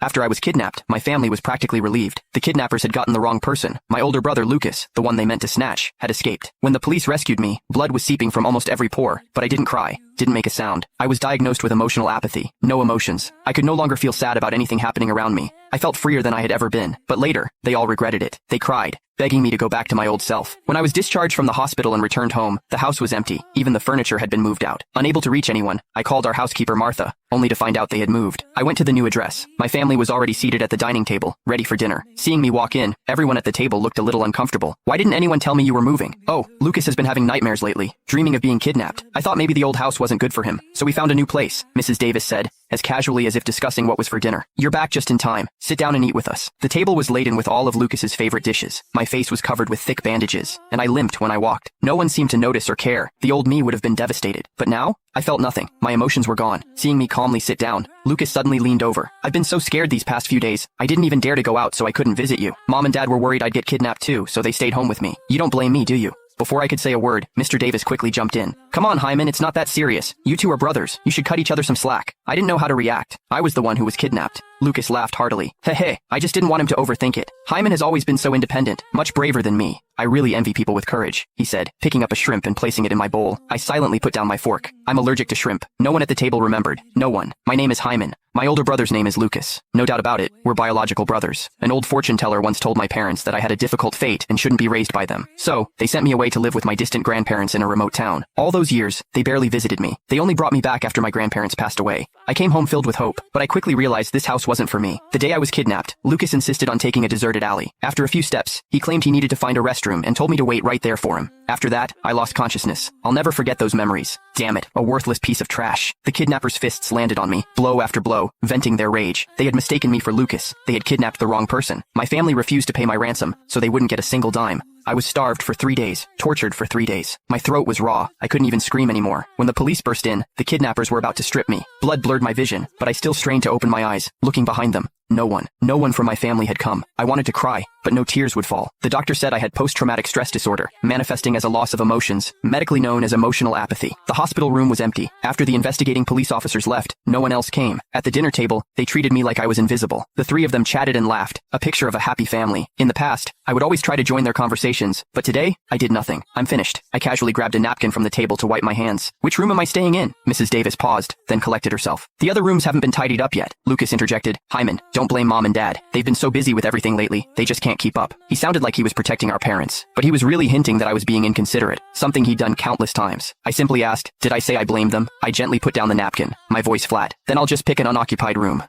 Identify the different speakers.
Speaker 1: After I was kidnapped, my family was practically relieved. The kidnappers had gotten the wrong person. My older brother, Lucas, the one they meant to snatch, had escaped. When the police rescued me, blood was seeping from almost every pore, but I didn't cry, didn't make a sound. I was diagnosed with emotional apathy. No emotions. I could no longer feel sad about anything happening around me. I felt freer than I had ever been. But later, they all regretted it. They cried, begging me to go back to my old self. When I was discharged from the hospital and returned home, the house was empty. Even the furniture had been moved out. Unable to reach anyone, I called our housekeeper Martha, only to find out they had moved. I went to the new address. My family was already seated at the dining table, ready for dinner. Seeing me walk in, everyone at the table looked a little uncomfortable. Why didn't anyone tell me you were moving? Oh, Lucas has been having nightmares lately, dreaming of being kidnapped. I thought maybe the old house wasn't good for him, so we found a new place, Mrs. Davis said, as casually as if discussing what was for dinner. You're back just in time. Sit down and eat with us. The table was laden with all of Lucas's favorite dishes. My face was covered with thick bandages, and I limped when I walked. No one seemed to notice or care. The old me would have been devastated. But now, I felt nothing. My emotions were gone. Seeing me calmly sit down, Lucas suddenly leaned over. I've been so scared these past few days. I didn't even dare to go out so I couldn't visit you. Mom and Dad were worried I'd get kidnapped too, so they stayed home with me. You don't blame me, do you? Before I could say a word, Mr. Davis quickly jumped in. Come on, Hyman, it's not that serious. You two are brothers. You should cut each other some slack. I didn't know how to react. I was the one who was kidnapped. Lucas laughed heartily. Hey, I just didn't want him to overthink it. Hyman has always been so independent, much braver than me. I really envy people with courage, he said, picking up a shrimp and placing it in my bowl. I silently put down my fork. I'm allergic to shrimp. No one at the table remembered. No one. My name is Hyman. My older brother's name is Lucas. No doubt about it, we're biological brothers. An old fortune teller once told my parents that I had a difficult fate and shouldn't be raised by them. So, they sent me away to live with my distant grandparents in a remote town. All those years, they barely visited me. They only brought me back after my grandparents passed away. I came home filled with hope, but I quickly realized this house wasn't for me. The day I was kidnapped, Lucas insisted on taking a deserted alley. After a few steps, he claimed he needed to find a restroom and told me to wait right there for him. After that, I lost consciousness. I'll never forget those memories. Damn it, a worthless piece of trash. The kidnappers' fists landed on me, blow after blow, venting their rage. They had mistaken me for Lucas. They had kidnapped the wrong person. My family refused to pay my ransom, so they wouldn't get a single dime. I was starved for 3 days, tortured for 3 days. My throat was raw. I couldn't even scream anymore. When the police burst in, the kidnappers were about to strip me. Blood blurred my vision, but I still strained to open my eyes, looking behind them. No one from my family had come. I wanted to cry, but no tears would fall. The doctor said I had post-traumatic stress disorder, manifesting as a loss of emotions, medically known as emotional apathy. The hospital room was empty. After the investigating police officers left, no one else came. At the dinner table, they treated me like I was invisible. The three of them chatted and laughed, a picture of a happy family. In the past, I would always try to join their conversations, but today, I did nothing. I'm finished. I casually grabbed a napkin from the table to wipe my hands. Which room am I staying in? Mrs. Davis paused, then collected herself. The other rooms haven't been tidied up yet. Lucas interjected. Hyman, don't blame Mom and Dad. They've been so busy with everything lately, they just can't keep up. He sounded like he was protecting our parents, but he was really hinting that I was being inconsiderate, something he'd done countless times. I simply asked, did I say I blamed them? I gently put down the napkin, my voice flat. Then I'll just pick an unoccupied room.